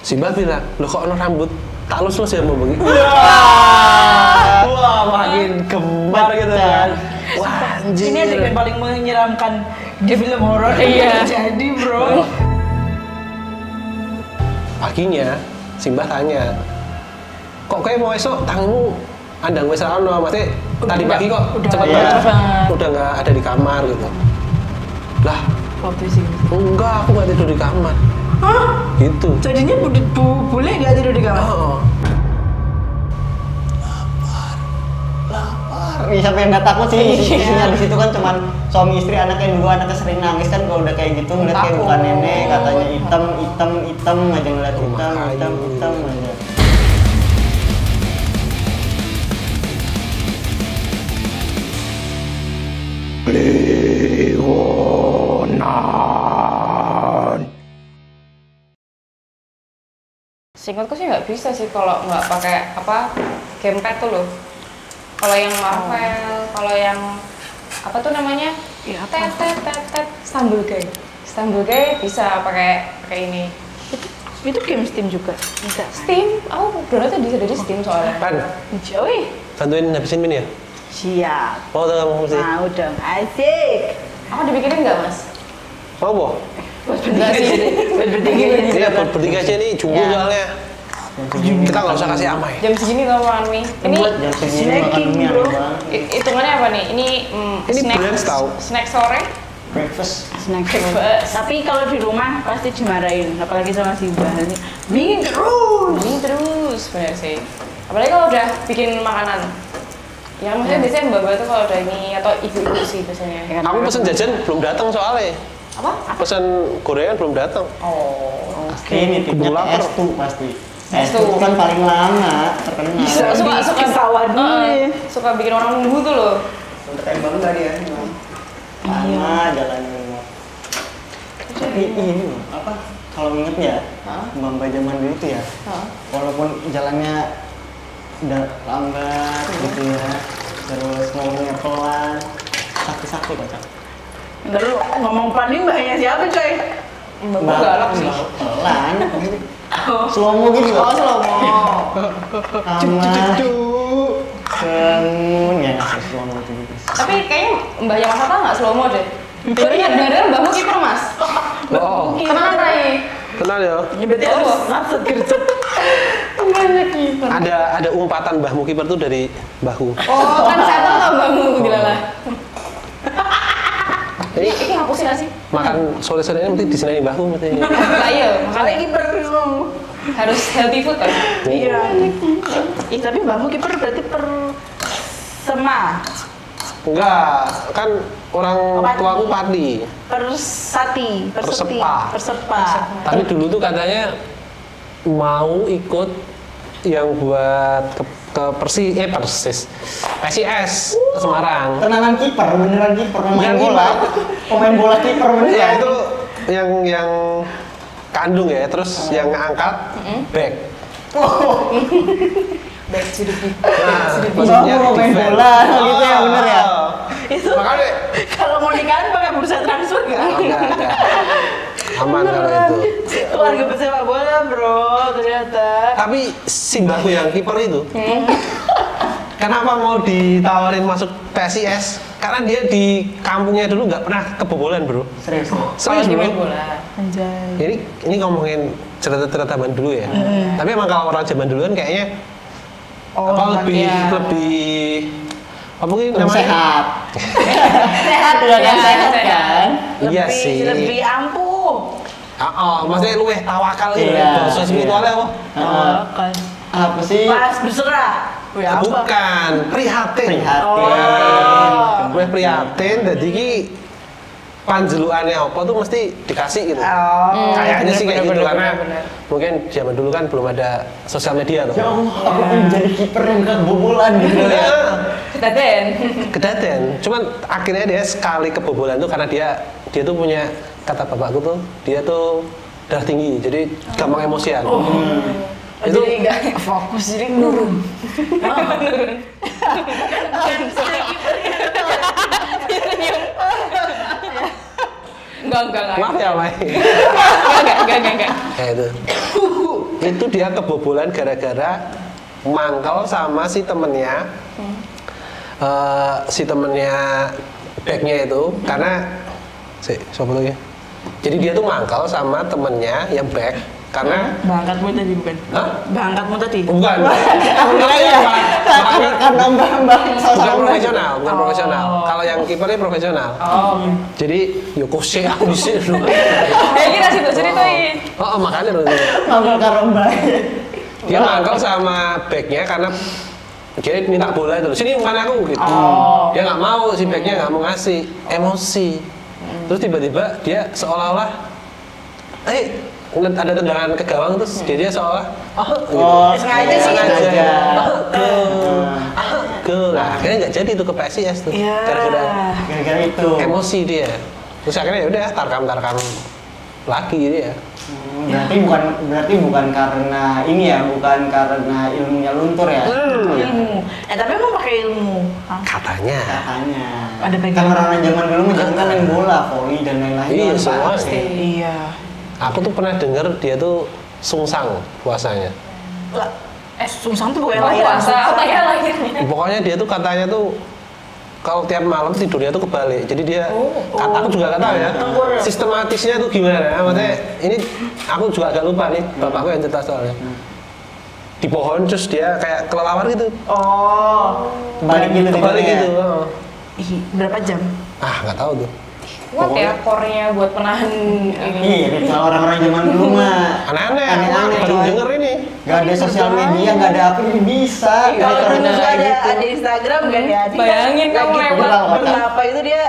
Simbah bilang, "Loh kok ono rambut tak lus-lus ya mau begini?" Wah, makin gembar gitu kan. Wah, anjir. Ini adegan paling menyeramkan di film horor. Iya. Jadi bro. Paginya, Simbah tanya, "Kok kayak mau esok tanganmu andang wis ra ono, maksudnya tadi pagi kok cepet iya. banget, udah nggak ada di kamar gitu." Lah, Waktu sih. enggak, aku nggak tidur di kamar. Hah? Gitu. Jadinya boleh nggak tidur di kamar? Oh. Siapa yang nggak takut sih? Isinya di situ kan cuman suami istri, anaknya dua, anaknya sering nangis kan kalau udah kayak gitu ngeliat kayak bukan nenek, katanya hitam aja ngeliat hitam aja. Singkatku sih nggak bisa sih kalau nggak pakai apa gamepad tuh loh. Kalau yang Marvel, kalau yang apa tuh namanya? Iya, apa? Tet Stumble Guy. Stumble Guy bisa pakai ini. Itu game Steam juga. Bisa. Steam, aku downloadnya bisa dari Steam soalnya. Pan, Joey. bantuin habisin min ya? Siap. Mau tuh kamu mesti? Mau dong. Asik. Aku dibikinin nggak mas? Mau boh? Enggak sih. Buat bertiga ini. Iya, buat bertiga aja nih, jumbo Ya. soalnya. Kita nggak usah kasih amai. Jam segini kalau makan mie. Ini Jam segini makan snacking, mie bro. aneh banget. hitungannya apa nih? Ini Ini snack, brunch tau. snack sore. Breakfast. Snack. Breakfast. Tapi kalau di rumah pasti dimarahin, apalagi sama si bahannya. Bikin terus. Ini terus bener sih. Apalagi kalau udah bikin makanan. Ya maksudnya biasanya mbak-mbak tuh kalau udah ini atau ibu-ibu sih biasanya. Aku pesen jajan belum datang soalnya. Apa? Pesen gorengan belum datang. Oh. Ini tipnya Keburu lapar. S2 pasti. S2. S2 kan paling lama terkenal. Bisa. Suka Ketawa dulu ya. suka bikin orang nunggu tuh loh. Udah kayak bangga dia. Lama jalannya memang. Tapi ini loh, apa? Kalau inget ya, mbak zaman dulu tuh ya, walaupun jalannya udah lambat gitu ya, terus ngomongnya pelan, sakti kocak. Ntar lu ngomong pelan ini mbahnya siapa coy? Mbak galak sih. Pelan, slow mo gitu loh. Oh, slow-mo. Semun ya ngasih slow mo gitu. Tapi kayaknya Mbak yang Sata nggak slow-mo deh. Dengar Mbakmu kiper mas. Oh, Kenalan Rai. kenal ya. Ya berarti harus maksud gercep. Banyak kiper. Ada umpatan Mbahmu kiper tuh dari Mbahku. Oh kan saya tahu lah Mbakmu gila lah. Ini Ini ngapusin nggak sih? makan sore-sore ini mesti disenangi Mbahku mesti. Lah iya, makanya kiper dulu. harus healthy food kan. Iya. Ih tapi mbahmu kiper berarti Sema. Enggak, kan orang Padi. tuaku Padi. Persepa. Tapi dulu tuh katanya mau ikut yang buat ke Persis PSIS ke Semarang. Tenanan kiper, beneran kiper, pemain Beneran bola. Pemain bola kiper beneran. Ya itu yang kandung ya, terus yang ngangkat back. Back to the beat. Nah, Maksudnya pemain defend. bola gitu ya, bener ya? Itu Makanya kalau mau nikahan pakai bursa transfer nggak? enggak. Aman kalau itu. Keluarga pesepak bola bro ternyata. Tapi si mbahku yang kiper itu, kenapa mau ditawarin masuk PSIS? Karena dia di kampungnya dulu nggak pernah kebobolan bro. Serius. Serius Kalau di bro. main bola. Anjay. Ini ngomongin cerita-cerita zaman dulu ya. Tapi emang kalau orang zaman dulu kan kayaknya apa lebih apa mungkin namanya Sehat. Sehat udah kan sehat kan? Iya sih. Lebih ampuh. maksudnya lu tawakal gitu. Iya, Bahasa spiritualnya apa? Kan. Apa sih? Pas berserah. Wih, apa? Bukan, prihatin. Prihatin. Gue prihatin, jadi ki panjeluannya apa tuh mesti dikasih gitu. Kayaknya sih kayak gitu karena mungkin zaman dulu kan belum ada sosial media tuh. Ya Allah, aku pengen jadi kiper yang kebobolan gitu ya. Kedaten. Kedaten. Cuman akhirnya dia sekali kebobolan tuh karena dia tuh punya kata bapakku tuh dia tuh darah tinggi, jadi gampang emosian. Itu Jadi nggak fokus jadi nurun. Enggak. maaf ya Mai. Enggak. Kayak itu. itu dia kebobolan gara-gara mangkel sama si temennya. Si temennya backnya itu karena siapa lagi? Jadi dia tuh mangkel sama temennya yang back karena Bangkatmu tadi bukan? Hah? Bangkatmu tadi? Bukan. Aku kira ya, karena mbak Bukan profesional, bukan profesional. Kalau yang kipernya profesional. Oh, oke. Jadi Yokose aku di sini. Kira situ ceritain. Oh, makanya loh. Mangkal karena mbak. Dia mangkel sama backnya karena dia minta bola itu. Sini bukan aku gitu. Dia nggak mau, si backnya nggak mau ngasih, emosi. Terus tiba-tiba dia seolah-olah, ada tendangan ke gawang terus dia seolah, sengaja. Nah, akhirnya nggak jadi tuh ke PSIS tuh. Iya. Gara-gara itu. Emosi dia. Terus akhirnya ya udah tarkam lagi dia. Berarti bukan karena ini ya, bukan karena ilmunya luntur ya. Ilmu. Tapi emang pakai ilmu. Katanya. Ada Kan pegangan. orang-orang zaman dulu kan main bola, voli dan lain-lain. Iya, kan semua. pasti. Iya. Aku tuh pernah denger dia tuh sungsang puasanya. Lah, sungsang tuh bukan Oh, lahiran. puasa, apa ya lahirnya? Pokoknya dia tuh katanya tuh kalau tiap malam tidurnya tuh kebalik. Jadi dia, aku juga nggak tahu ya, sistematisnya tuh gimana. Maksudnya ini aku juga agak lupa nih, bapakku yang cerita soalnya. Di pohon terus dia kayak kelelawar gitu. Oh. Kebalik gitu. Kebalik tidurnya. gitu. Oh. Ih, berapa jam? Nggak tahu tuh. Kuat ya core-nya buat menahan ini. Iya, ritual orang-orang zaman dulu mah. Aneh-aneh, baru coy. denger ini. Gak ada sosial media, gak ada apa, jadi bisa. Kalau Gara-gara dulu tuh kayak gitu. ada Instagram kan ya. Dia Bayangin kamu lagi lewat. Betapa itu dia,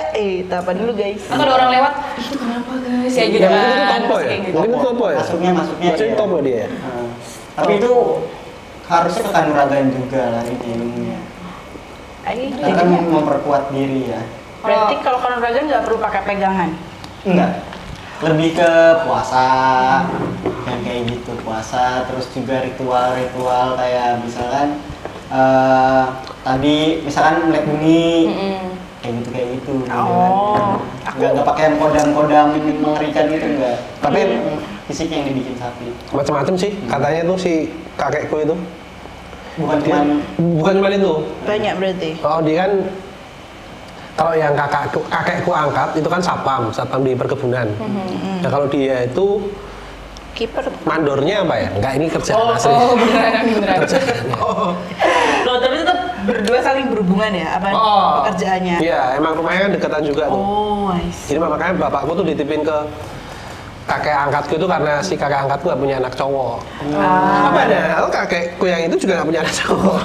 tapa dulu guys. Atau ada orang lewat, itu kenapa guys? Ya gitu Ya, mungkin itu kan. topo ya? Kayak gitu. Mungkin itu topo ya? Masuknya Maksudnya iya. topo dia. Tapi itu harusnya kekanuragan juga lah ini ilmunya. Kita kan memperkuat diri ya. Berarti kalau kanuragan nggak perlu pakai pegangan. Enggak. Lebih ke puasa, yang kayak gitu, puasa, terus juga ritual-ritual kayak misalkan tadi misalkan melek bumi, kayak gitu. Oh. Nggak pakai yang kodam-kodam mengerikan gitu enggak. Tapi fisik yang dibikin sapi. Macam-macam sih, katanya tuh si kakekku itu. Bukan Dia, bukan cuma itu. Banyak berarti. Oh, dia kan kalau yang kakekku angkat itu kan satpam di perkebunan. Nah, kalau dia itu Kiper. mandornya apa ya? Enggak, ini kerjaan asli. Beneran. Loh, tapi tetap berdua saling berhubungan ya? Apa pekerjaannya? Iya, emang rumahnya kan dekatan juga tuh. Oh, I see. Jadi makanya bapakku tuh ditipin ke kakek angkatku itu karena si kakek angkatku gak punya anak cowok. Padahal kakekku yang itu juga gak punya anak cowok.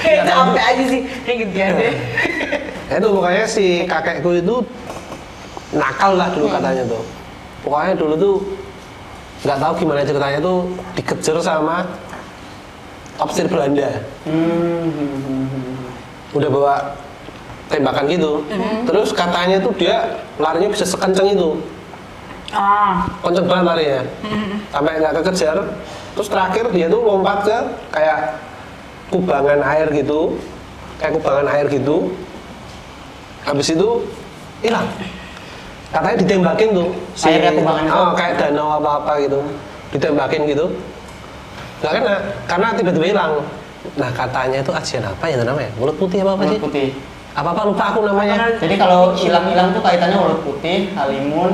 Kayak capek aja sih, kayak gitu ya deh. Itu pokoknya si kakekku itu nakal lah dulu katanya tuh. Pokoknya dulu tuh nggak tahu gimana ceritanya tuh dikejar sama opsir Belanda. Udah bawa tembakan gitu. Terus katanya tuh dia larinya bisa sekenceng itu. Kenceng banget larinya. Sampai nggak kekejar. Terus terakhir dia tuh lompat ke kayak kubangan air gitu. Habis itu hilang. Katanya ditembakin tuh. Airnya kubangan itu? Kayak danau apa-apa gitu. Ditembakin gitu. Nggak kena, karena tiba-tiba hilang. Nah, katanya itu ajian apa ya namanya? Mulut putih apa sih? Mulut putih. Apa lupa aku namanya. Jadi kalau hilang-hilang tuh kaitannya mulut putih, halimun,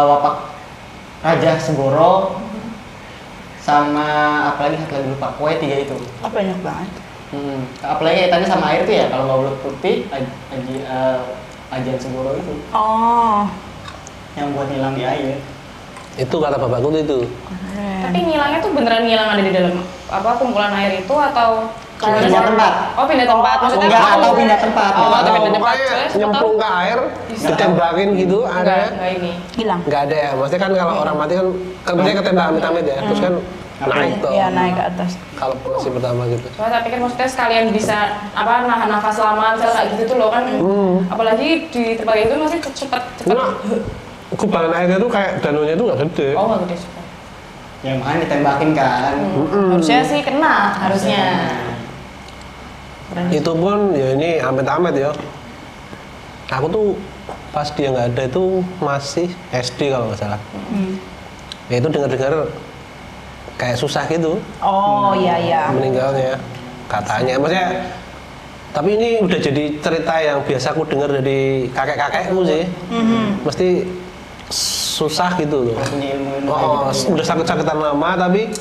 wapak Raja Segoro, sama apalagi satu lagi lupa. Pokoknya 3 itu. Banyak banget. Apalagi kaitannya sama air tuh ya, kalau nggak mulut putih, Ajian Segoro itu. Yang buat hilang di air. Itu kata bapakku tuh itu. Tapi ngilangnya tuh beneran ngilang ada di dalam apa kumpulan air itu atau Pindah tempat. Oh, pindah tempat. Maksudnya Enggak, atau pindah tempat. atau pindah tempat. Pokoknya nyemplung ke air, ditembakin gitu, ada. Enggak ini. Hilang. Nggak ada ya, maksudnya kan kalau orang mati kan biasanya ketembak amit-amit ya, terus kan naik tuh. Iya, naik ke atas. Kalau posisi pertama gitu. Cuma tak pikir maksudnya sekalian bisa apa nahan nafas lama misalnya kayak gitu tuh loh kan. Apalagi di tempat itu masih cepat. Cuma kubangan airnya tuh kayak danaunya tuh nggak gede. Oh, nggak gede juga. Ya makanya ditembakin kan. Harusnya sih kena, harusnya. Itu pun ya ini amit-amit ya. Aku tuh pas dia nggak ada itu masih SD kalau nggak salah. Ya itu dengar-dengar kayak susah gitu Oh iya. meninggalnya katanya. Maksudnya tapi ini udah jadi cerita yang biasa aku dengar dari kakek-kakekku sih. Mesti susah gitu loh. Punya ilmu-ilmu Oh, kayak gitu, udah sakit-sakitan lama tapi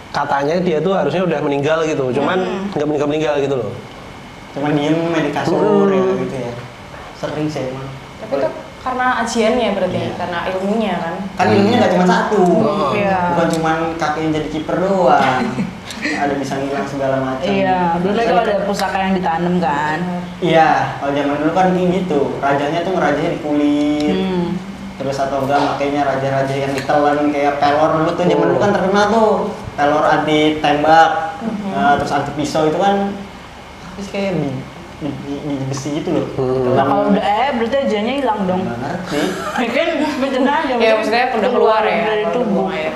katanya dia tuh harusnya udah meninggal gitu. Cuman nggak meninggal gitu loh. Cuman diem main di kasur ya gitu ya. Sering sih emang. Tapi itu karena ajiannya berarti, karena ilmunya kan. Kan ilmunya nggak cuma satu. Iya. Bukan cuma kakeknya jadi kiper doang. Ada bisa ngilang segala macam. Iya, dulu kan ada pusaka yang ditanam kan. Iya, kalau zaman dulu kan kayak gitu. Rajanya tuh ngerajanya di kulit. Terus atau enggak makanya raja-raja yang ditelan kayak pelor dulu tuh zaman dulu kan terkenal tuh. Pelor anti tembak, terus anti pisau itu kan habis kayak di besi gitu loh. Nah, kalau udah berarti ajiannya hilang dong. Nggak ngerti. Mungkin bencana aja. Ya maksudnya udah keluar ya dari kalau tubuh. buang air.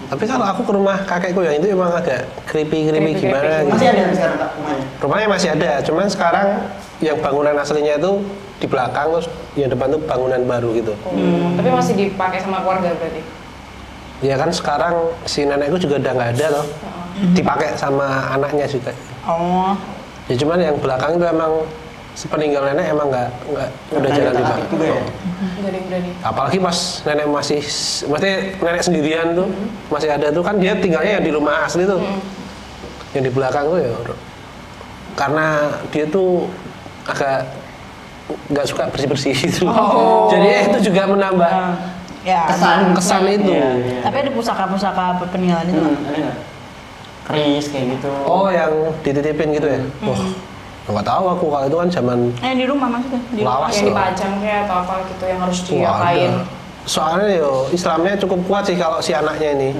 Tapi kalau aku ke rumah kakekku yang itu emang agak creepy gimana gitu. Masih ada sekarang Kak rumahnya? Rumahnya masih ada, cuman sekarang yang bangunan aslinya itu di belakang, terus yang depan tuh bangunan baru gitu. Tapi masih dipakai sama keluarga berarti. Ya kan sekarang si nenekku juga udah nggak ada loh, dipakai sama anaknya juga. Oh. Ya cuman yang belakang itu emang sepeninggal nenek emang nggak udah jarang dipakai. juga ya. Nggak ada yang berani. Apalagi pas nenek maksudnya nenek sendirian tuh masih ada tuh kan dia tinggalnya yang di rumah asli tuh, yang di belakang tuh ya karena dia tuh agak nggak suka bersih gitu. Jadi itu juga menambah Ya. kesan itu. Iya. Tapi ada pusaka-pusaka peninggalan itu. Ada nggak? Keris kayak gitu. Oh yang dititipin gitu ya? Wah nggak tahu aku kalau itu kan zaman Di rumah maksudnya. Di rumah. lawas Yang loh. dipajang kayak atau apa gitu yang harus Wah, diapain. ada. Soalnya yo Islamnya cukup kuat sih kalau si anaknya ini.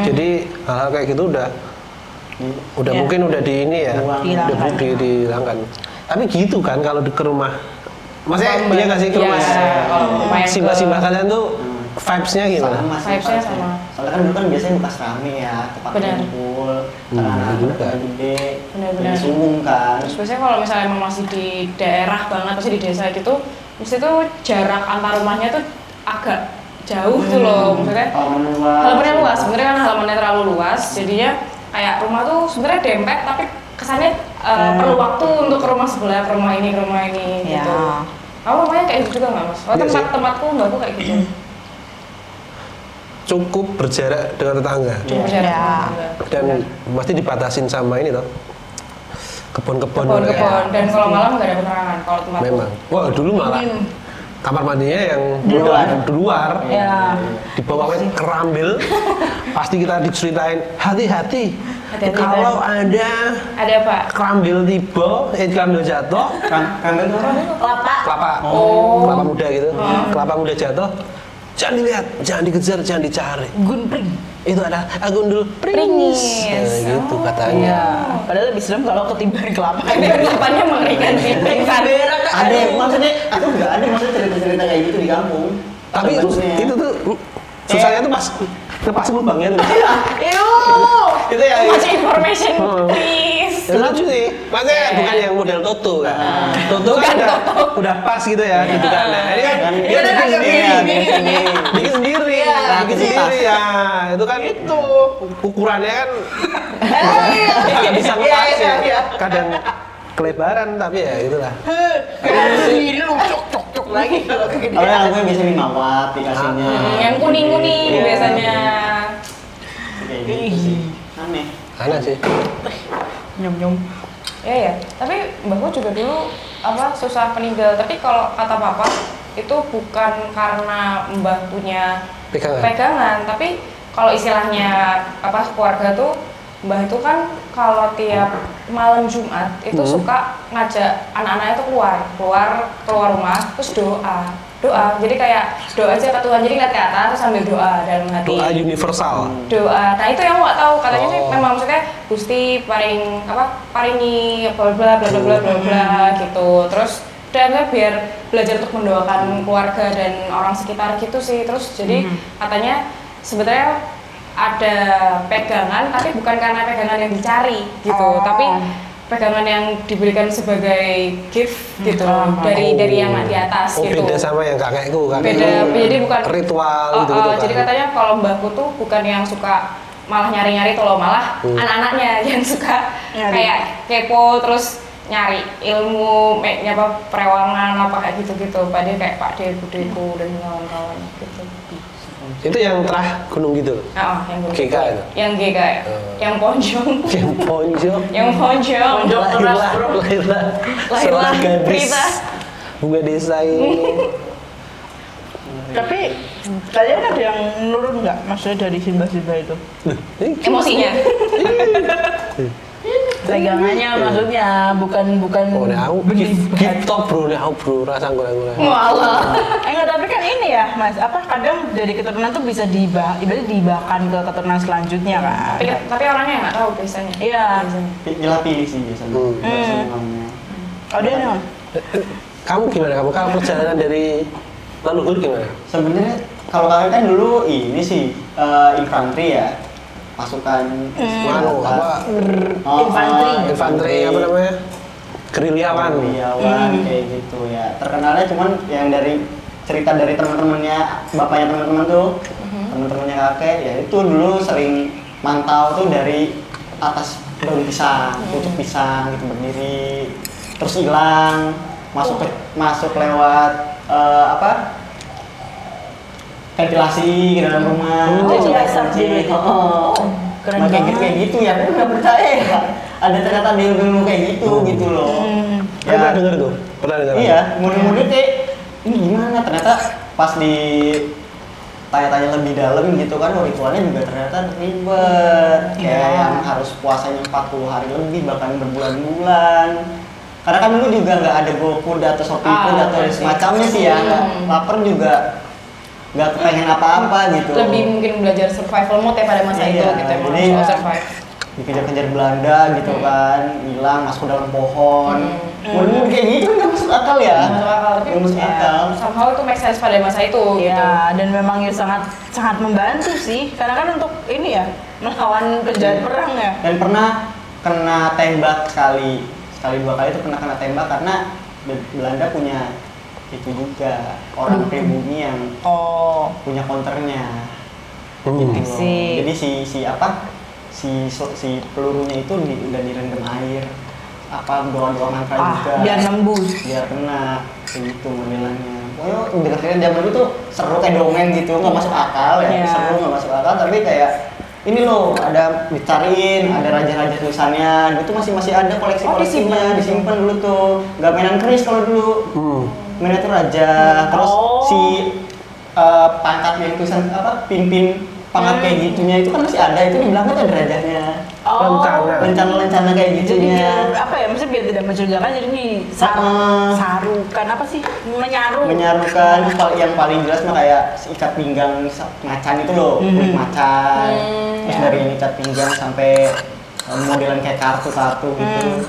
Jadi hal-hal kayak gitu udah Ya. mungkin udah di ini ya, Dihilangkan. dihilangkan. Tapi gitu kan kalau ke rumah, maksudnya iya nggak sih ke rumah kalau rumah yang simbah-simbah kalian tuh vibes-nya gimana? Sama sih, Vibes-nya vibes-nya. sama. Soalnya kan dulu kan biasanya bekas rame ya, tempat Benar. kumpul, anak-anak juga. udah gede, Benar-benar. jadi sumung kan. Terus biasanya kalau misalnya emang masih di daerah banget, masih di desa gitu, mesti tuh jarak antar rumahnya tuh agak jauh tuh loh. Maksudnya Halaman luas. halamannya luas, sebenarnya kan halamannya terlalu luas, jadinya kayak rumah tuh sebenarnya dempet, tapi kesannya perlu waktu untuk ke rumah sebelah, ke rumah ini Ya. gitu. Kamu rumahnya kayak gitu juga nggak mas? Oh Iya sih. tempatku mbakku kayak gitu. Cukup berjarak dengan tetangga Cuma Ya. jarak dan pasti dibatasin sama ini toh kebun-kebun. kebun-kebun dan kalau malam nggak ada penerangan kalau tempatku. Memang. Wah dulu malah kamar mandinya yang Di luar. di luar. Ya. Di bawahnya kerambil. Pasti kita diceritain hati-hati. Hati-hati, Kalau ada Ada apa? kerambil tiba, kerambil jatuh, Kambing tuh apa? Kelapa. kelapa muda gitu, kelapa muda jatuh, jangan dilihat, jangan dikejar, jangan dicari. Gunpring. Itu ada agundul Pringis. Nah, gitu katanya. Iya. Padahal lebih serem kalau ketimbang kelapa. Tapi depannya mengerikan sih pingsan. Ada, maksudnya aku nggak ada maksudnya cerita-cerita kayak gitu di kampung. Tapi Ada bagusnya. itu tuh susahnya tuh pas lepas lubangnya tuh. Itu ya. Masih information please. Itu lucu sih. Maksudnya bukan yang model Toto kan. Toto kan udah pas gitu ya gitu kan. Nah, ini kan dia bikin sendiri. Bikin sendiri. Bikin sendiri ya. Itu kan itu ukurannya kan nggak bisa ngepas ya. Kadang kelebaran tapi ya itulah. Sendiri lu cok lagi kalau kegedean. Kalau yang aku biasa 5 watt dikasihnya. Yang kuning-kuning Iya. biasanya. Kayak gitu sih. Aneh. Aneh sih. Nyom-nyom. Ya. Tapi mbakku juga dulu apa susah peninggal. Tapi kalau kata papa itu bukan karena mbah punya pegangan, tapi kalau istilahnya apa keluarga tuh mbah itu kan kalau tiap malam Jumat itu suka ngajak anak-anaknya tuh keluar rumah terus doa jadi kayak doa aja ke Tuhan, jadi ngeliat ke atas terus sambil doa dalam hati, Doa universal. doa. Nah itu yang nggak tahu katanya sih memang maksudnya Gusti paringi bla bla bla bla bla bla bla gitu. Terus dan biar belajar untuk mendoakan keluarga dan orang sekitar gitu sih. Terus jadi katanya sebenarnya ada pegangan tapi bukan karena pegangan yang dicari gitu, tapi pegangan yang diberikan sebagai gift gitu dari yang di atas gitu. Beda sama yang kakekku kan. Beda, jadi bukan ritual gitu kan. kan. Jadi katanya kalau mbahku tuh bukan yang suka malah nyari-nyari tuh loh, malah anak-anaknya yang suka kayak kepo terus nyari ilmu apa perewangan apa kayak gitu-gitu. Padahal kayak Pak De, Budeku dan kawan-kawan gitu. Itu yang terah gunung gitu loh. Yang gunung. GK itu. Yang GK ya. Yang Ponjong. Yang Ponjong. Yang Ponjong. Lahirlah Prita. Bunga desa ini. Tapi kalian ada yang menurun nggak maksudnya dari simbah-simbah itu? Emosinya. Pegangannya maksudnya bukan Oh, nih aku gitu bro, nih aku bro rasa ngurang-ngurang. Walah. Enggak, tapi kan ini ya Mas, apa kadang dari keturunan tuh bisa ibaratnya dibahkan ke keturunan selanjutnya kan. Tapi orangnya nggak tahu biasanya. Iya. Pilih sih biasanya. Oh dia nih. Kamu gimana? Kamu kalau perjalanan dari leluhur gimana? Sebenarnya kalau kami kan dulu ini sih infanteri ya, pasukan apa? Infanteri apa namanya? Gerilyawan. Kayak gitu ya. Terkenalnya cuman yang dari cerita dari teman-temannya, bapaknya teman-teman tuh, teman-temannya kakek ya itu dulu sering mantau tuh dari atas daun pisang, pucuk pisang gitu berdiri, terus hilang, masuk lewat ventilasi ke dalam rumah. Keren kayak gitu ya, aku nggak percaya ya. Ada ternyata di ilmu kayak gitu loh. Ya pernah dengar tuh, pernah dengar. Iya, mudah-mudahan kayak ini gimana, ternyata pas di tanya-tanya lebih dalam gitu kan, ritualnya juga ternyata ribet. Kayak yang harus puasanya 40 hari lebih, bahkan berbulan-bulan. Karena kan dulu juga nggak ada GoFood atau ShopeeFood atau semacamnya sih ya, lapar juga nggak pengen apa-apa gitu. Lebih mungkin belajar survival mode ya pada masa itu gitu, emang soal survive. Dikejar-kejar Belanda gitu kan, hilang masuk dalam pohon. Mudah-mudahan kayak gitu nggak masuk akal ya. Nggak masuk akal. Somehow itu make sense pada masa itu. Iya, gitu. dan memang ya sangat membantu sih, karena kan untuk ini ya melawan penjahat perang ya. Dan pernah kena tembak sekali dua kali itu pernah kena tembak karena Belanda punya itu juga orang pribumi yang punya counternya. Gitu. Jadi si pelurunya itu udah direndam air, doa mantra juga biar nembus, biar kena gitu modelannya. Dengar-dengar zaman itu tuh seru kayak dongeng gitu, nggak masuk akal ya. Seru nggak masuk akal, tapi kayak ini loh ada dicariin, ada raja-raja tulisannya, itu masih ada koleksinya, disimpan dulu tuh. Nggak mainan keris kalau dulu, mainnya tuh raja. Terus si pangkat yang tulisan pimpin pangkat kayak gitunya itu kan masih ada, itu di belakang tuh ada rajanya. Lencana kayak gitunya. Jadi apa ya, maksudnya biar tidak mencurigakan, jadi sarukan apa sih? Menyarukan. Yang paling jelas mah kayak ikat pinggang macan itu loh, kulit macan. Terus dari ikat pinggang sampai modelan kayak kartu gitu.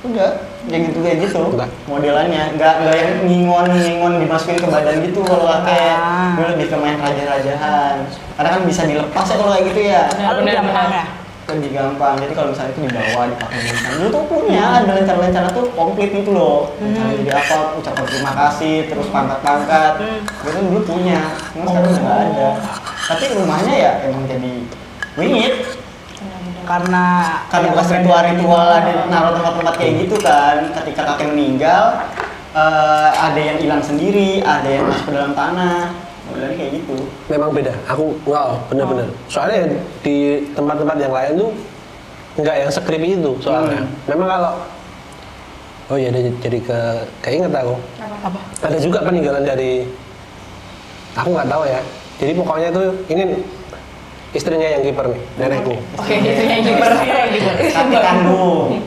Udah, kayak gitu modelannya. Nggak yang ngingon dimasukin ke badan gitu kalau kayak gue lebih ke main raja-rajahan. Karena kan bisa dilepas ya kalau kayak gitu ya. Lebih gampang. Jadi kalau misalnya itu dibawa dipakai lencana, dulu tuh punya ada lencana tuh komplit gitu loh. Jadi apa, ucapan terima kasih, terus pangkat-pangkat. Itu dulu punya, cuma sekarang udah nggak ada. Tapi rumahnya ya emang jadi wingit. Karena bekas ritual ada naruh tempat-tempat kayak gitu kan. Ketika kakek meninggal, ada yang hilang sendiri, ada yang masuk ke dalam tanah. Modelnya kayak gitu. Memang beda. Aku nggak bener-bener. Soalnya di tempat-tempat yang lain tuh nggak yang skrip itu soalnya. Memang kalau jadi keinget aku. Apa? Ada juga peninggalan dari aku nggak tahu ya. Jadi pokoknya tuh ini istrinya yang kiper nih, nenekku. Oke, istrinya yang kiper. Kakek kandung.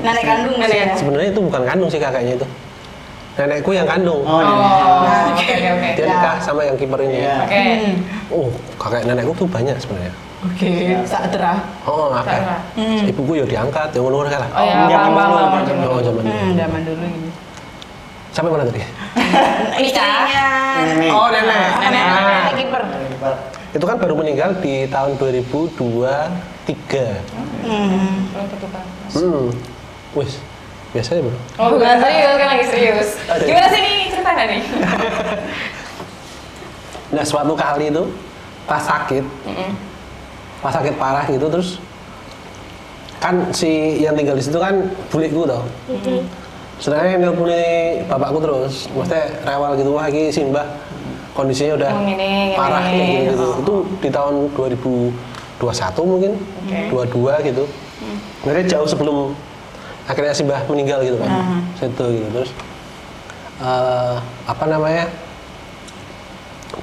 Nenek kandung. Sebenarnya itu bukan kandung sih kakaknya itu. Nenekku yang kandung. Oke. Dia nikah sama yang kiper ini. Oke. Kakek nenekku tuh banyak sebenarnya. Oke. Saat terah. Kakek. Ibuku ya diangkat, ya ngono kan lah. Zaman dulu gitu. Sampai mana tadi? Istrinya. Nenek. Kiper. Itu kan baru meninggal di tahun 2023. Wis. Biasanya bro. Bukan serius, kan lagi serius. Gimana sih nih ceritanya nih? Nah suatu kali itu pas sakit, pas sakit parah gitu. Terus kan si yang tinggal di situ kan bulikku toh. Sedangkan yang nelponi bapakku terus, maksudnya rewel gitu, wah ini Simbah kondisinya udah parah kayak gitu. Itu di tahun 2021 mungkin, 22 gitu. Mereka jauh sebelum akhirnya Simbah meninggal gitu kan. Situ gitu. Terus apa namanya?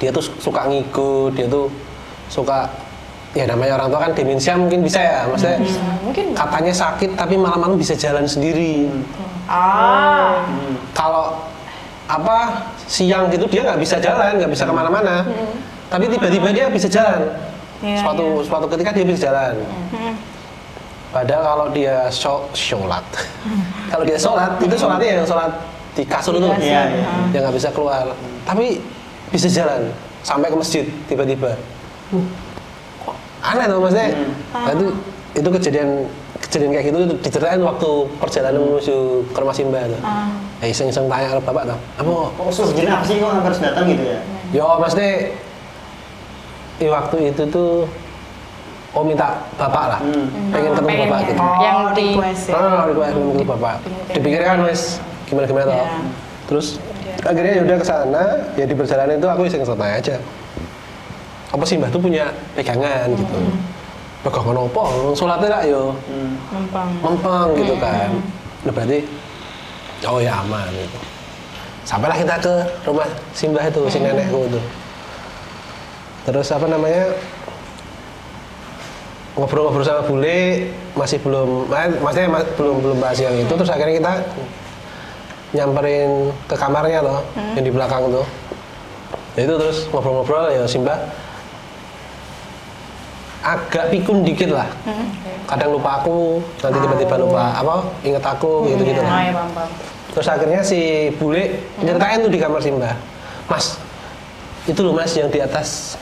Dia tuh suka ngikut, dia tuh suka, ya namanya orang tua kan demensia mungkin bisa ya, maksudnya mungkin katanya sakit tapi malam-malam bisa jalan sendiri. Kalau apa siang gitu dia nggak bisa jalan, nggak bisa kemana-mana, tapi tiba-tiba dia bisa jalan. Suatu ketika dia bisa jalan. Padahal kalau dia sholat, kalau dia sholat itu sholatnya yang sholat di kasur itu, yang nggak bisa keluar, tapi bisa jalan sampai ke masjid tiba-tiba. Aneh tuh maksudnya. Nah, itu kejadian kayak gitu diceritain waktu perjalanan menuju ke rumah Simbah tuh. Iseng-iseng tanya ke bapak tuh, apa sejenak apa sih kok harus datang gitu ya? Yo maksudnya waktu itu tuh minta bapak lah, pengen ketemu bapak gitu. Yang di request ya. Request ketemu bapak. Dipikirkan kan wes gimana toh. Terus akhirnya ya udah ke sana, ya di perjalanan itu aku iseng-iseng tanya aja. Apa Simbah tuh punya pegangan gitu. Pegangan apa? Sholatnya lah yo. Mempeng gitu kan. Nah berarti oh ya aman gitu. Sampailah kita ke rumah Simbah itu, si nenekku itu. Terus apa namanya? Ngobrol-ngobrol sama bule, masih belum, maksudnya belum bahas yang itu. Terus akhirnya kita nyamperin ke kamarnya loh, yang di belakang tuh. Ya itu terus ngobrol-ngobrol ya Simbah agak pikun dikit lah. Kadang lupa aku, nanti tiba-tiba lupa apa, inget aku gitu-gitu lah. Terus akhirnya si bule nyeritain tuh di kamar Simbah, Mas, itu loh Mas yang di atas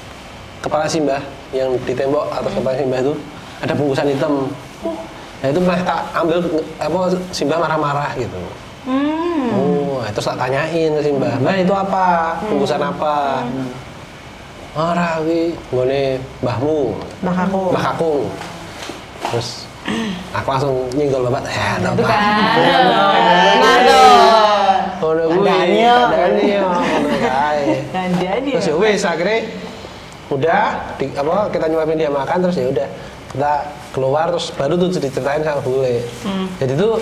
kepala Simbah, yang di tembok atas kepala Simbah itu ada bungkusan hitam. Nah itu pernah tak ambil, apa Simbah marah-marah gitu. Terus tak tanyain ke Simbah, Mbah itu apa? Bungkusan apa? Marah wi, nggone mbahmu, mbah kakung. Terus aku langsung nyenggol bapak, ya tau itu Pak. kan Daniel. Terus ya wes akhirnya udah kita nyuapin dia makan, terus ya udah kita keluar, terus baru tuh diceritain sama bule. Jadi tuh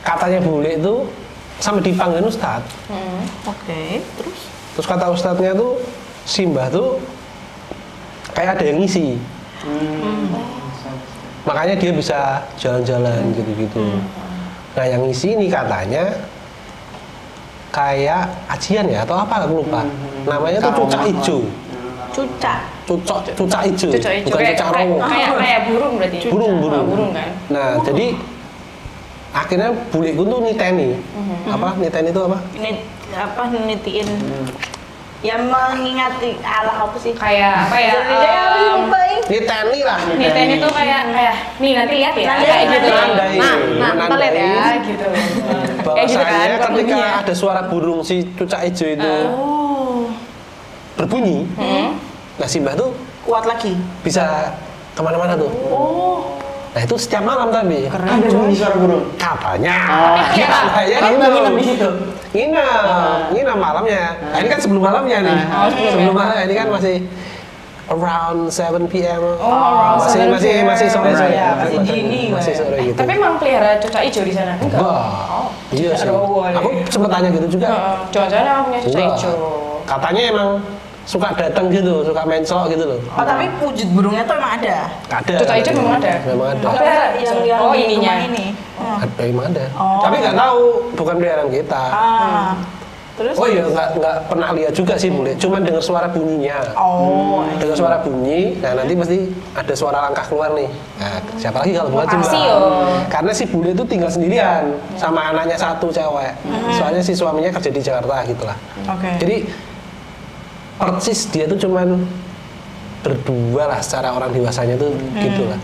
katanya bule itu sampai dipanggil ustad. Oke, Terus kata ustadznya tuh Simbah tuh kayak ada yang ngisi. Makanya dia bisa jalan-jalan gitu-gitu. Nah yang ngisi ini katanya kayak ajian ya atau apa aku lupa. Namanya tuh cucak ijo. Cucak ijo. Bukan cucak rowo. Kayak burung berarti. Burung kan. Nah jadi akhirnya buleku tuh niteni. Niteni itu apa? Nitiin. Ya mengingati Allah apa sih? Kayak apa ya? Niteni lah. Niteni itu kayak nih nanti lihat ya. Kayak gitu. Nah, lihat ya gitu. Bahwasanya ketika ada suara burung si cucak ijo itu berbunyi, nah Simbah tuh Kuat lagi. bisa kemana-mana tuh. Nah itu setiap malam tapi. Ada bunyi suara burung. Katanya. Kamu nginep di situ. Nginep malamnya. Nah, ini kan sebelum malamnya nih. Sebelum malam ini kan masih around 7 PM. Masih sore. Masih dini. Masih sore gitu. Tapi emang pelihara cucak hijau di sana? Enggak. Iya sih. Aku sempet tanya gitu juga. Jangan-jangan emang punya cucak hijau. Katanya emang suka datang gitu, suka main celok gitu loh. Tapi wujud burungnya tuh emang ada. Ada. Cucak hijau memang ada. Memang ada. Yang di ininya. rumah ini. Emang ada. Tapi nggak tahu, bukan peliharaan kita. Terus? Oh iya, nggak pernah lihat juga sih bule. Cuman dengar suara bunyinya. Dengar suara bunyi. Nah nanti pasti ada suara langkah keluar nih. Nah siapa lagi kalau bukan Simbah? Karena si bule itu tinggal sendirian sama anaknya satu cewek. Soalnya si suaminya kerja di Jakarta gitulah. Jadi persis dia tuh cuman berdua lah secara orang dewasanya tuh gitulah.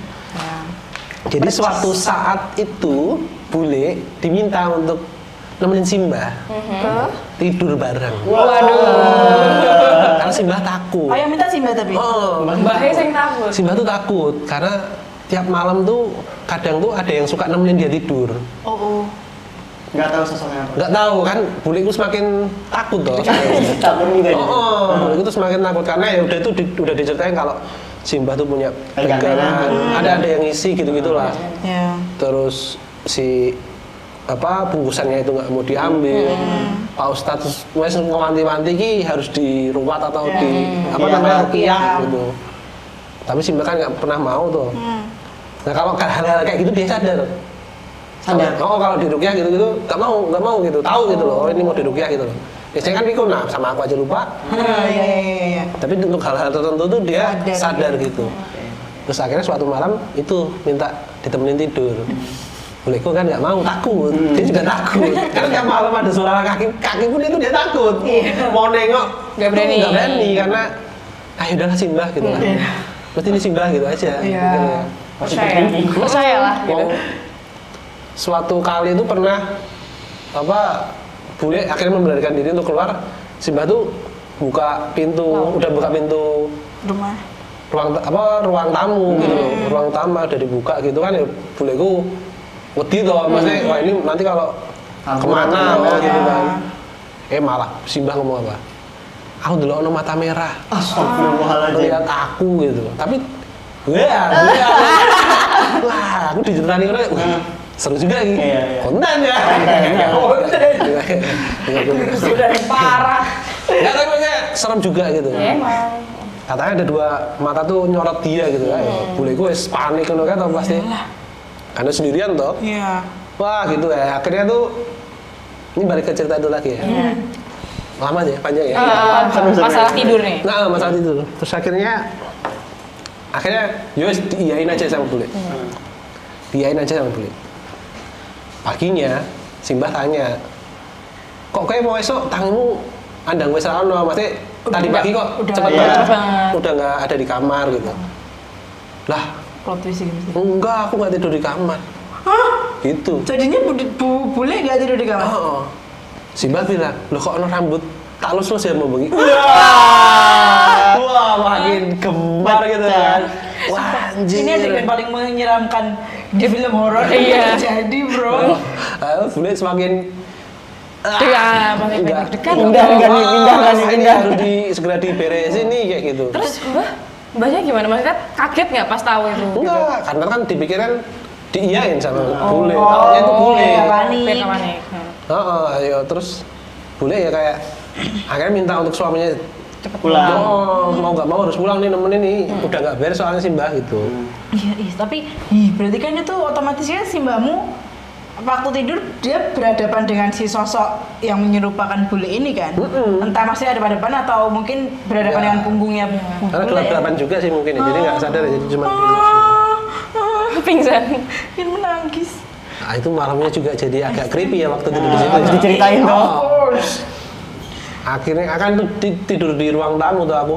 Jadi suatu saat itu bule diminta untuk nemenin Simbah tidur bareng. Karena Simbah takut. Oh, yang minta Simbah tapi? Mbahnya sing takut. Simbah tuh takut karena tiap malam tuh kadang tuh ada yang suka nemenin dia tidur. Nggak tahu sosoknya apa. Nggak tahu kan, buleku semakin takut toh. Takut juga. Buleku tuh semakin takut karena ya udah itu udah diceritain kalau Simbah tuh punya pegangan, ada yang ngisi gitu-gitulah. Terus si bungkusannya itu nggak mau diambil. Pak Ustadz wes ngewanti-wanti ki harus diruat atau namanya ruqyah gitu. Tapi Simbah kan nggak pernah mau tuh. Nah kalau hal-hal kayak gitu dia sadar. Kalau di ruqyah gitu-gitu nggak mau gitu, tahu gitu loh, ini mau di ruqyah gitu loh. Biasanya kan pikun, nah sama aku aja lupa. Iya. Tapi untuk hal-hal tertentu tuh dia sadar gitu. Terus akhirnya suatu malam itu minta ditemenin tidur. Buleku kan nggak mau, takut. Dia juga takut. Karena tiap malam ada suara kaki pun itu dia takut. Mau nengok nggak berani karena ayo udahlah Simbah gitu lah. Berarti ini Simbah gitu aja. Iya. Percaya lah gitu. Suatu kali itu pernah bule akhirnya memberanikan diri untuk keluar. Simbah tuh buka pintu, udah buka pintu rumah, ruang tamu gitu, ruang tamu udah dibuka gitu kan ya. Buleku wedi toh, maksudnya wah ini nanti kalau kemana gitu kan. Malah Simbah ngomong apa? Aku dulu ono mata merah. Astagfirullahaladzim. Lihat aku gitu. Tapi wah, aku diceritani orang. Seru juga lagi. Konten ya. Sudah parah. Enggak, tapi serem juga gitu. Emang. Katanya ada dua mata tuh nyorot dia gitu kan. Buleku wis panik kan tau pasti. Karena sendirian toh. Iya. Wah, gitu ya. Akhirnya tuh ini balik ke cerita itu lagi ya. Lama aja, panjang ya. Masalah tidur nih. Nah, masalah tidur. Terus akhirnya yowes diiyain aja sama bule. Diiyain aja sama bule. Paginya Simbah tanya, kok kayak mau esok tanganmu andang wes ra ono, maksudnya tadi pagi kok cepet banget udah nggak ada di kamar gitu. Lah, plot twist gitu. Enggak, aku nggak tidur di kamar. Gitu. Jadinya bule nggak tidur di kamar? Simbah bilang, loh kok ono rambut tak lus ya mau bengi. Wah, makin gemar gitu kan. Wah, anjir. Ini adegan paling menyeramkan di film horor. Iya. Jadi bro. Bule semakin makin dekat. Pindah harus segera diberesin nih kayak gitu. Terus mbahnya gimana? Maksudnya kaget nggak pas tahu itu? Enggak, karena kan dipikirkan diiyain sama bule. Taunya itu bule. Panik. Ayo terus bule ya kayak akhirnya minta untuk suaminya cepet pulang. Mau nggak mau harus pulang nih nemenin nih. Udah nggak beres soalnya Simbah gitu. Iya, tapi berarti kan itu otomatis kan Simbahmu waktu tidur dia berhadapan dengan si sosok yang menyerupakan bule ini kan. Entah masih ada depan atau mungkin berhadapan dengan punggungnya. Karena gelap-gelapan juga sih mungkin ya. Jadi nggak sadar ya, jadi cuma pingsan. Ingin menangis. Nah, itu malamnya juga jadi agak creepy ya waktu tidur di situ. Diceritain dong. Akhirnya akan tidur di ruang tamu tuh aku.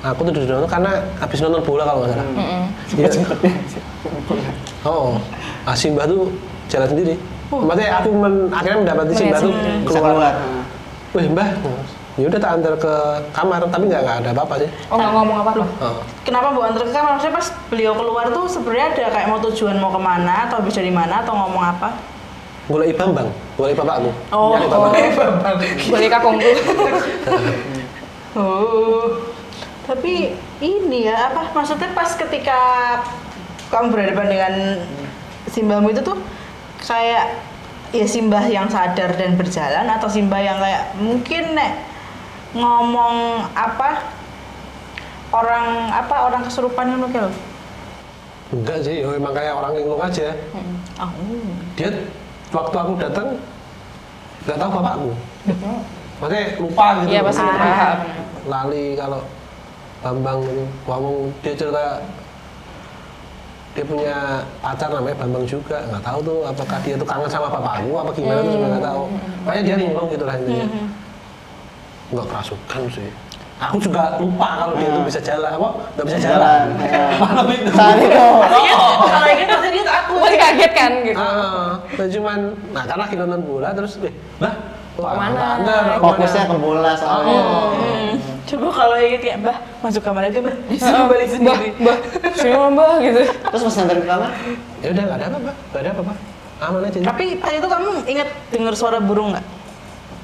Aku tidur di ruang tamu karena habis nonton bola kalau nggak salah. Simbah tuh jalan sendiri. Maksudnya aku akhirnya mendapati Simbah tuh keluar. Wih Mbah, ya udah tak antar ke kamar, tapi nggak ada apa-apa sih. Nggak ngomong apa-apa. Kenapa Bu antar ke kamar? Maksudnya pas beliau keluar tuh sebenarnya ada kayak mau tujuan mau kemana atau bisa di mana atau ngomong apa? Golek Bambang, golek bapakku. Bambang. Golek kakungku. Tapi ini ya maksudnya pas ketika kamu berhadapan dengan Simbahmu itu tuh kayak ya Simbah yang sadar dan berjalan atau Simbah yang kayak mungkin ngomong orang kesurupan itu loh. Enggak sih, emang kayak orang linglung aja. Dia waktu aku datang nggak tahu bapakku. Maksudnya lupa gitu. Iya pasti lupa. Lali kalau Bambang itu ngomong, dia cerita dia punya pacar namanya Bambang juga, nggak tahu tuh apakah dia tuh kangen sama bapakku apa gimana tuh nggak tahu. Makanya dia linglung gitu lah intinya. Nggak kerasukan sih. Aku juga lupa kalau dia tuh bisa jalan, nggak bisa jalan. Malam itu. Kalau ini pasti dia takut. Masih kaget kan gitu. Cuman, nah kan lagi nonton bola terus, Mbah, mana? Fokusnya ke bola soalnya. Coba kalau inget kayak Mbah masuk kamar aja Mbah, disuruh balik sendiri. Mbah, sini Mbah gitu. Terus pas nganter ke kamar, Ya udah nggak ada apa-apa, nggak ada apa-apa, aman aja. Tapi tadi itu kamu inget dengar suara burung nggak?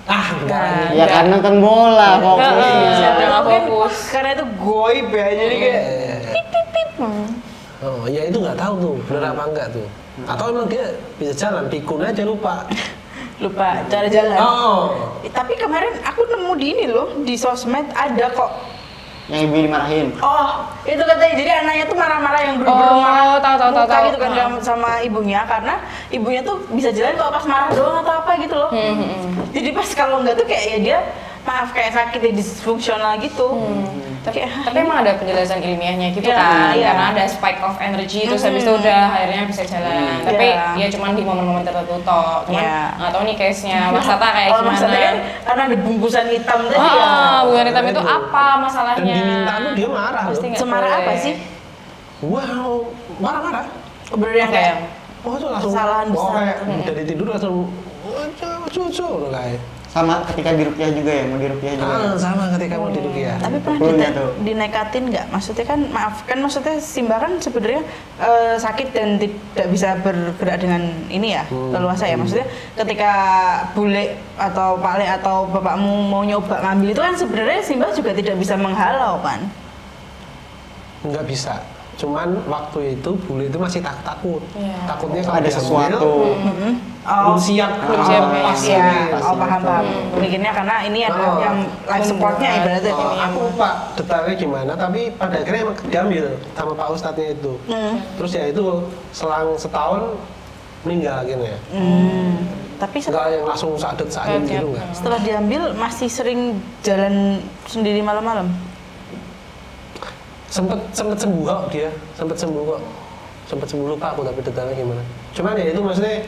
Enggak. ya kan nonton bola fokusnya. Siapa yang nggak Mungkin fokus? karena itu goib ya, jadi kayak Oh ya itu nggak tahu tuh, bener apa enggak tuh. Atau emang dia bisa jalan, pikun aja lupa. lupa cara jalan. Oh. Tapi kemarin aku nemu di ini loh, di sosmed ada kok. Yang ibu dimarahin. Oh, itu katanya jadi anaknya tuh marah-marah yang bener-bener marah. Tahu. Gitu kan sama ibunya karena ibunya tuh bisa jalan kalau pas marah doang atau apa gitu loh. Jadi pas kalau enggak tuh kayak ya dia maaf kayak sakit ya disfungsional gitu. Tapi emang ada penjelasan ilmiahnya gitu Iya, kan, iya. karena ada spike of energy terus habis itu udah akhirnya bisa jalan. Tapi ya cuman di momen-momen tertentu toh. Cuman nggak tahu nih case-nya Mas Tata kayak Kalau Mas gimana. Tata kan karena ada bungkusan hitam tadi ya. Bunga hitam itu apa Dan masalahnya? diminta tuh dia marah Pasti loh. nggak Semarah boleh. apa sih? Wow, marah-marah. Bener yang kayak Oh itu langsung. Kesalahan besar. Kayak dari tidur langsung. Cucu kayak. Sama ketika diruqyah juga ya, mau diruqyah juga. Sama ketika mau di Rukiah. tapi pernah Punya tuh. dinekatin nggak? Maksudnya kan maaf kan maksudnya Simba kan sebenarnya sakit dan tidak bisa bergerak dengan ini ya leluasa ya. Maksudnya ketika bule atau Pak Le atau bapakmu mau nyoba ngambil itu kan sebenarnya Simba juga tidak bisa menghalau kan? Nggak bisa. Cuman waktu itu bule itu masih takut. Iya. Takutnya kalau Ada diambil, sesuatu. belum siap. Belum siap, pas Iya, ini. paham. Mikirnya karena ini adalah Oh. yang life supportnya ibaratnya. Aku lupa detailnya gimana, tapi pada akhirnya emang diambil sama Pak Ustadznya itu. Terus ya itu selang setahun meninggal akhirnya. Tapi Enggak yang langsung sadet gitu enggak. setelah diambil masih sering jalan sendiri malam-malam. Sempet sembuh kok dia, sempet sembuh lupa aku tapi detailnya gimana. Cuman ya itu maksudnya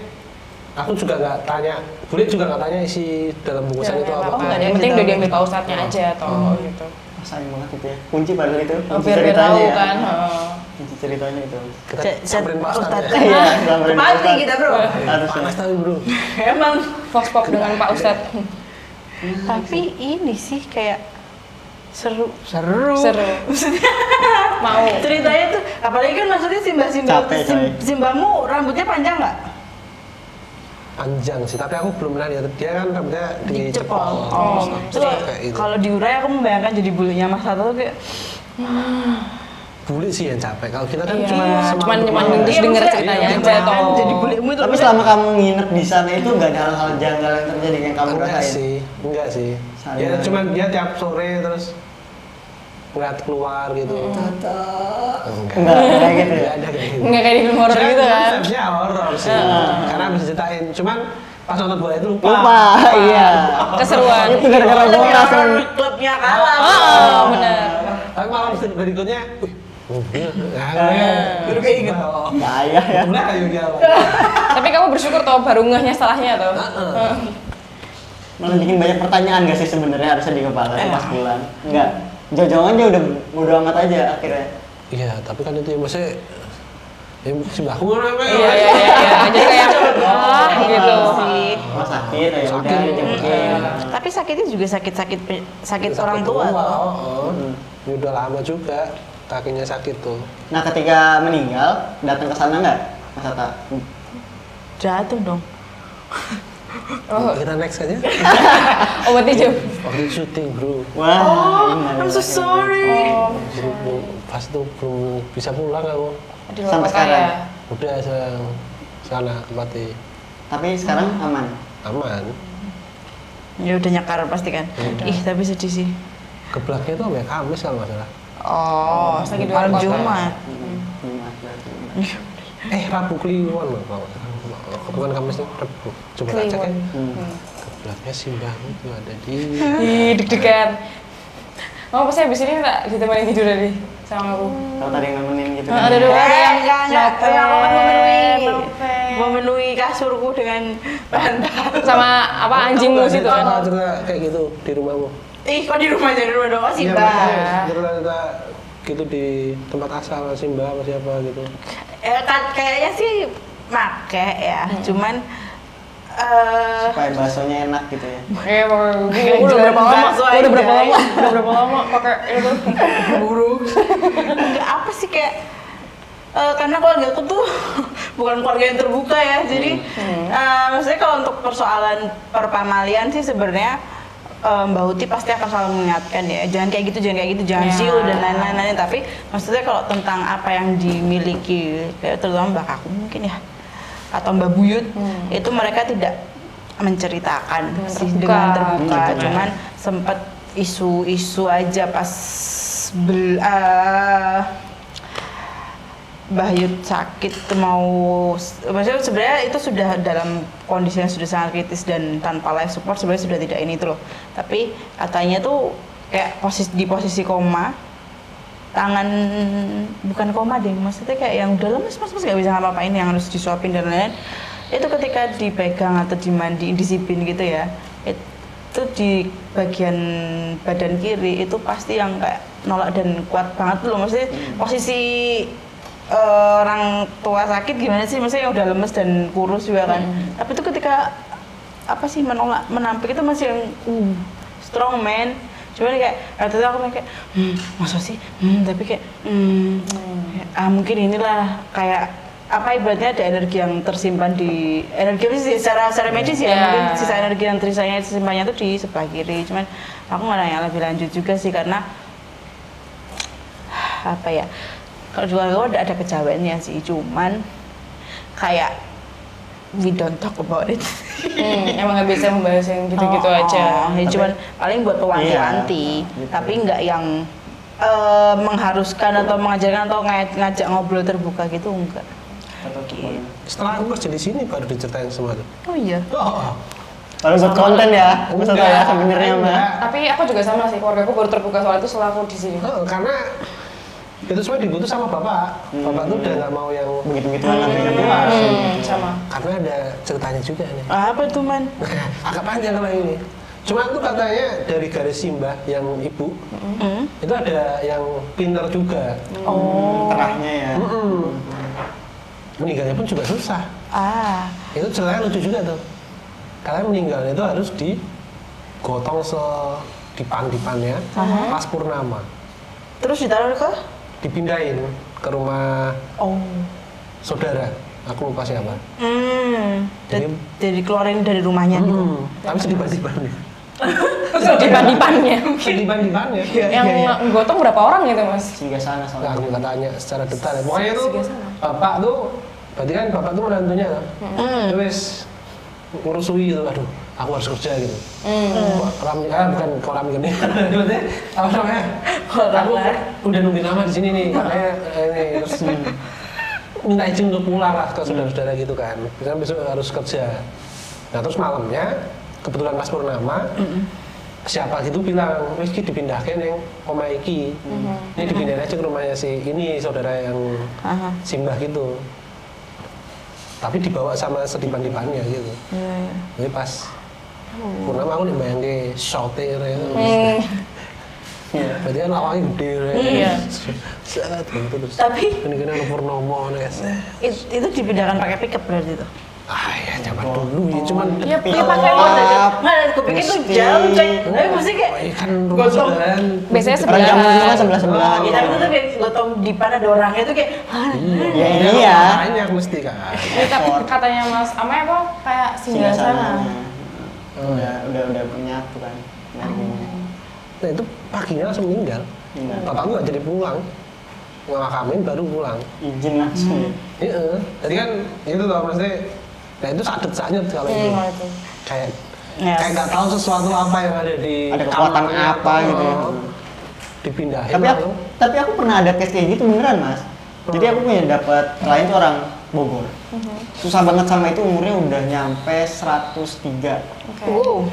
aku juga nggak tanya, Bule juga nggak tanya isi dalam bungkusan itu apa. Enggak, yang penting udah diambil Pak Ustadznya aja atau gitu. Sayang banget itu ya. Kunci padahal itu. Kunci Biar dia tahu ceritanya ya. kan. Kunci ceritanya itu. Kita samperin Pak Ustadz ya. Iya, samperin Pak Mati Ustadz. kita bro. Harus Panas tapi bro. Emang. Fox pop dengan Pak Ustadz. Tapi ini sih kayak seru. Maksudnya Mau. ceritanya tuh, apalagi kan maksudnya Capek, coy. Simbamu rambutnya panjang nggak? Panjang sih, tapi aku belum pernah lihat dia kan rambutnya dicepol. Terus Kayak gitu. kalau diurai aku membayangkan jadi bulunya Mas Tata tuh kayak Bule sih yang capek. Kalau kita kan Iya, cuma cuman semampu terus Iya, denger maksudnya ceritanya iya, aja kan toh. jadi bulemu itu. Tapi selama kamu nginep di sana itu nggak ada hal-hal janggal yang terjadi yang kamu enggak rasain? sih, enggak sih. Ya Sayang. cuman dia tiap sore terus ngeliat keluar gitu. Enggak, kayak gitu ya. Enggak ada kayak gitu. Enggak kayak di film horor Cuman gitu kan. vibes-nya horor sih. Karena bisa ceritain. Cuman pas nonton bola itu lupa. Lupa, iya. Keseruan. Itu gara-gara Lebih bola horor langsung. klubnya kalah. Oh, benar. Tapi malam berikutnya, wih, Baru kayak inget. Ya, iya ya. Udah kayu dia. Tapi kamu bersyukur toh baru ngehnya setelahnya toh. Malah bikin banyak pertanyaan gak sih sebenarnya harusnya di kepala tuh pas pulang? Enggak. Jauh-jauhan dia udah bodo amat aja akhirnya. Iya, tapi kan itu ya maksudnya ya si mbahku kan apa ya? Iya. Jadi kayak gitu. Rumah sakit ya udah Sakit. dijemputin. Tapi sakitnya juga sakit orang tua. Oh. Ya udah lama juga kakinya sakit tuh. Nah ketika meninggal datang ke sana nggak Mas Tata? Jatuh dong. Oh, Kita next aja. obat hijau. Waktu itu syuting bro. Wah, I'm so sorry. Pas itu belum bisa pulang aku. Di luar Sampai kota sekarang? ya. Udah sana tempatnya Tapi sekarang aman. aman. Ya udah nyakar pasti kan. Ih tapi sedih sih. Geblaknya itu sampai Kamis kalau nggak salah. Oh, Lagi di luar malam kota. Jumat. Rabu Kliwon loh kalau nggak salah. Bukan Kamis itu Rabu. Coba cek ya. Kliwon. Geblaknya si mbahmu itu ada di. Ih, deg-degan. Mau pasti habis ini tak ditemani tidur tadi sama aku. Kalau tadi yang nemenin gitu. Ada dua ada yang enggak. novel, Aku novel. memenuhi kasurku dengan bantal. Sama apa anjingmu situ kan. Cerita kayak gitu di rumahmu. Ih, kok di rumah jadi rumah doang sih, Iya, Mbak? maksudnya cerita gitu di tempat asal Simba apa siapa gitu. Kayaknya sih make ya, cuman supaya baksonya enak gitu ya. Iya, gue udah berapa lama pakai itu buru. Enggak apa sih kayak karena keluarga aku tuh bukan keluarga yang terbuka ya, jadi maksudnya kalau untuk persoalan perpamalian sih sebenarnya Mbak Uti pasti akan selalu mengingatkan ya, jangan kayak gitu, jangan siu dan lain-lain. Tapi maksudnya kalau tentang apa yang dimiliki, kayak terutama Mbak Kakung mungkin ya, atau Mbak Buyut, itu mereka tidak menceritakan sih dengan terbuka, cuman sempat isu-isu aja pas Mbah Yud sakit maksudnya sebenarnya itu sudah dalam kondisi yang sudah sangat kritis dan tanpa life support sebenarnya sudah tidak ini tuh loh. Tapi katanya tuh kayak di posisi koma, tangan bukan koma deh, maksudnya kayak yang udah lemes mas nggak bisa ngapa-ngapain, yang harus disuapin dan lain-lain. Itu ketika dipegang atau dimandiin, disipin gitu ya, itu di bagian badan kiri itu pasti yang kayak nolak dan kuat banget loh, maksudnya posisi orang tua sakit gimana sih, maksudnya yang udah lemes dan kurus juga kan, tapi itu ketika apa sih menolak menampik itu masih yang strong man. Cuman kayak waktu itu aku kayak masa sih tapi kayak mungkin inilah kayak apa ibaratnya ada energi yang tersimpan di energi sih secara medis ya, mungkin sisa energi yang tersimpannya tuh di sebelah kiri. Cuman aku nggak nanya lebih lanjut juga sih karena apa ya, kalau juga udah ada kejawaannya sih, cuman kayak we don't talk about it. Emang nggak bisa membahas yang gitu-gitu aja. Ya cuman paling buat pewanti-wanti, tapi nggak yang mengharuskan atau mengajarkan atau ngajak ngobrol terbuka gitu, enggak. Setelah aku kerja di sini baru diceritain semua tuh. Oh iya. Kalau buat konten ya, maksudnya ya sebenarnya mah. Tapi aku juga sama sih, keluarga aku baru terbuka soal itu setelah aku di sini. Karena itu semua dibutuh sama bapak. Bapak tuh udah nggak mau yang begitu-begituan sama. Karena ada ceritanya juga nih. Apa tuh man? Agak panjang kalau ini. Cuma tuh katanya dari garis simbah yang ibu itu ada yang pinter juga. Terahnya ya. Meninggalnya pun juga susah. Itu ceritanya lucu juga tuh. Karena meninggalnya itu harus digotong sedipan-dipannya pas purnama. Terus ditaruh ke? Dipindahin ke rumah saudara. Aku lupa siapa. Jadi keluarin dari rumahnya gitu. Tapi sedipan-dipannya. Sedipan-dipannya. Sedipan-dipannya. Yang gotong berapa orang gitu mas? Hingga sana soalnya. Aku nggak tanya secara detail. Pokoknya tuh bapak tuh, berarti kan bapak tuh menantunya kan. Terus ngurusui gitu, aduh aku harus kerja gitu. Bukan kolam gini. Apa namanya? Aku udah nungguin lama di sini nih, katanya ini terus minta izin untuk pulang lah ke saudara-saudara gitu kan. Misalnya besok harus kerja. Nah terus malamnya kebetulan pas purnama siapa gitu bilang, wis ki dipindahkan yang oma iki. Ini dipindahin aja ke rumahnya si ini saudara yang simbah gitu. Tapi dibawa sama sedipan-dipannya gitu. Jadi pas purnama aku nih bayangin shouter ya. Berarti kan lawangnya gede ya. Terus. Tapi ini ada purnomo nih. Itu dipindahkan pakai pickup berarti itu. Ya zaman dulu ya cuman iya pakai aku pikir tuh jauh coy. Tapi mesti kayak kan rumah saudara. Biasanya sebelah-sebelahan. Tapi itu tuh kayak gotong di depan ada orangnya tuh kayak Iya. Banyak mesti kan. Tapi katanya mas Amai apa kayak singgah sana. Udah punya tuh kan. Nah itu paginya langsung meninggal. Bapakku nggak jadi pulang, ngemakamin baru pulang. Izin langsung. Iya. Jadi kan itu loh maksudnya. Nah itu sadet-sadet kalau ini. Kayak nggak tahu sesuatu apa yang ada di ada kekuatan apa gitu. Dipindahin. Tapi aku pernah ada case kayak gitu beneran mas. Jadi aku punya dapat klien tuh orang Bogor. Susah banget sama itu, umurnya udah nyampe 103.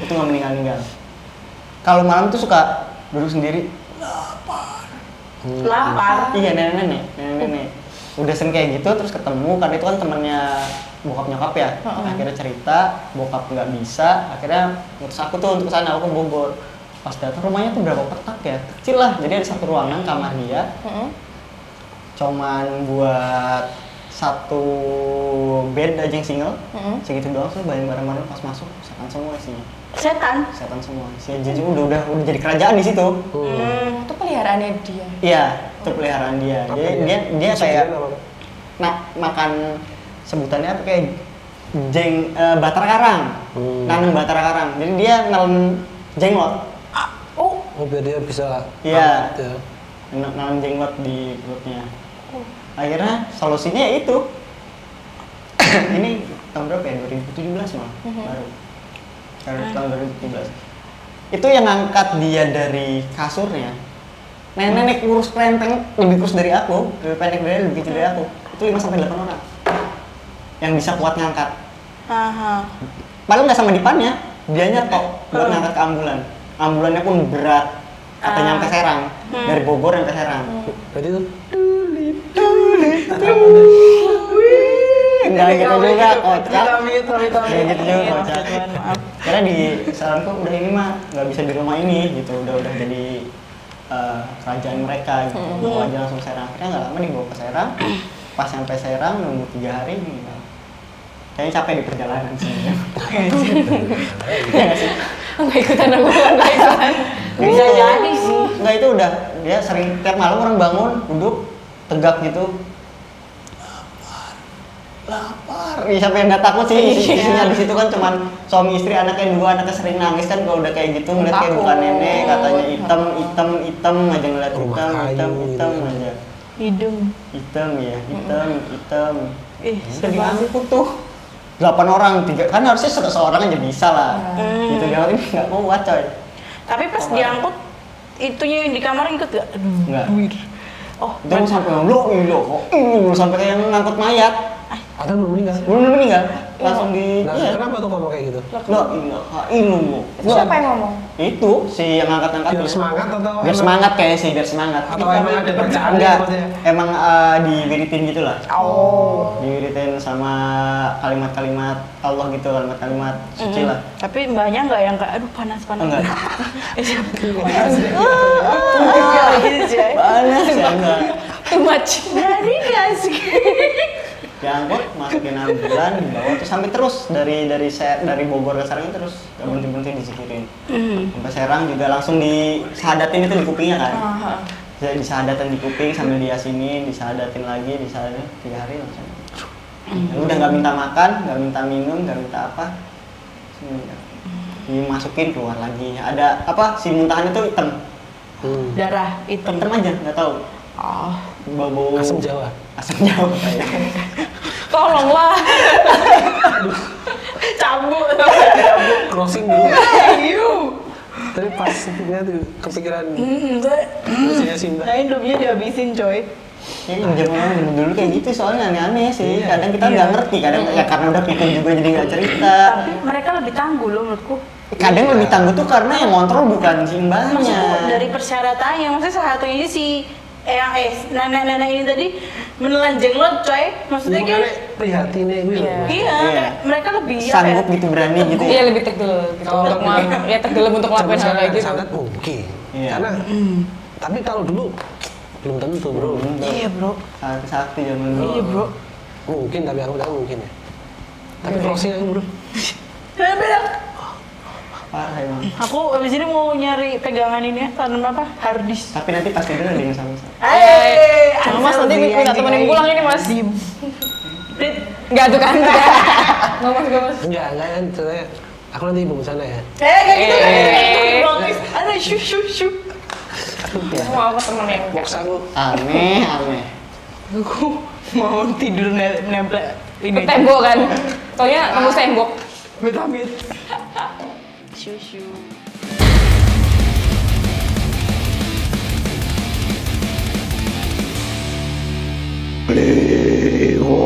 Itu nggak meninggal. Kalau malam tuh suka duduk sendiri. lapar. Iya nenek. Udah sering kayak gitu terus ketemu kan, itu kan temennya bokap nyokap ya. Akhirnya cerita bokap nggak bisa, akhirnya ngutus aku tuh untuk kesana, aku ke Bogor. Pas datang rumahnya tuh berapa petak ya, kecil lah, jadi ada satu ruangan kamar dia. Cuman buat satu bed aja yang single, segitu doang tuh barang-barang pas masuk setan semua isinya. Setan semua. Si jadi udah jadi kerajaan di situ. Itu peliharaannya dia. Iya, itu peliharaan dia. Dia kayak makan sebutannya apa kayak batara karang. Nanam batara karang. Jadi dia nelen jenglot. Oh, biar dia bisa iya. Nanam jenglot di perutnya. Akhirnya solusinya ya itu. Ini tahun berapa ya? 2017 malah baru. Tahun 2017. Itu yang ngangkat dia dari kasurnya. Nenek kurus krempeng, lebih kurus dari aku, lebih pendek dari lebih kecil dari aku. Itu 5-8 orang yang bisa kuat ngangkat. Padahal nggak sama dipannya, dianya tok buat ngangkat ke ambulan. Ambulannya pun berat, katanya sampai Serang, dari Bogor sampai Serang. Berarti itu Enggak gitu juga, kocak. Kayak gitu juga, kocak. Karena di saranku udah ini mah nggak bisa di rumah ini gitu, udah jadi kerajaan mereka gitu. Bawa aja langsung Serang. Akhirnya nggak lama dibawa ke Serang. Pas sampai Serang nunggu 3 hari gitu. Kayaknya capek di perjalanan sih. Iya nggak sih? Nggak ikutan aku, nggak ikutan. Bisa jadi sih. Nggak, itu udah dia sering tiap malam orang bangun duduk tegak gitu. Lapar. Iya, sampai nggak takut sih. Isinya di situ kan cuman suami istri, anaknya 2, anaknya sering nangis kan kalau udah kayak gitu ngeliat kayak bukan nenek, katanya hitam aja ngeliat hitam aja. Hitam ya. Udah diangkut tuh 8 orang, 3 kan harusnya seorang aja bisa lah. Gitu dia ini nggak kuat coy. Tapi pas diangkut itunya yang di kamar ikut gak? Enggak. Oh, itu sampai lo sampai kayak ngangkut mayat. Padahal belum meninggal. Langsung di. Nah, kenapa tuh ngomong kayak gitu? Siapa yang ngomong? Itu si yang ngangkat-ngangkat. Biar semangat atau? Biar semangat kayak sih, biar semangat. Atau emang ada bacaan? Enggak, emang diwiritin gitu lah. Oh. Diwiritin sama kalimat-kalimat Allah gitu, kalimat-kalimat suci lah. Tapi mbaknya nggak yang kayak aduh panas. Enggak. Panas ya enggak. Too much. Berani nggak sih? Diangkut, masukin ambulan, dibawa terus sampai terus dari Bogor ke Serang itu terus gak berhenti disikirin. Sampai Serang juga langsung disahadatin itu di kupingnya kan. Jadi disahadatin di kuping sambil diasinin, disahadatin lagi, 3 hari langsung. Udah nggak minta makan, nggak minta minum, nggak minta apa. Dimasukin keluar lagi. Ada apa? Si muntahan itu hitam. Darah hitam. Hitam aja, nggak tahu. Bau Asam Jawa. Tolonglah. Cabut. Crossing dulu. Tapi pasnya tuh kepikiran. Maksudnya Simba. Nah, hidupnya dihabisin coy. Ya zaman dulu kayak gitu soalnya aneh-aneh sih. Kadang kita nggak ngerti, kadang ya karena udah pikir juga jadi nggak cerita. Tapi mereka lebih tangguh loh menurutku. Kadang lebih tangguh tuh karena yang ngontrol bukan simbahnya. Maksudku dari persyaratannya, maksudnya salah satunya si nenek-nenek ini tadi menelan jenglot coy. Maksudnya kan prihatinnya gue. Iya, mereka lebih sanggup gitu, berani gitu. Iya, lebih tegel gitu. Tegel untuk melakukan hal kayak gitu. Sangat mungkin. Iya. Karena tapi kalau dulu belum tentu, bro. Iya, bro. Sakti zaman dulu. Iya, bro. Mungkin, tapi aku bilang mungkin ya. Tapi closing aku, bro. Parah emang. Aku abis ini mau nyari pegangan ini ya, tanam apa? Harddisk. Tapi nanti pas tidur ada yang sama. Mas nanti minta temenin pulang ini mas. Enggak tuh kan? Enggak mas. Enggak kan, ceritanya aku nanti ibu sana ya. Kayak gitu kan? Ada shu. Mau aku temenin. Box aku. Aneh. Aku mau tidur nempel ini. Tembok kan? Soalnya nembus tembok. Amit. Shu. Leona.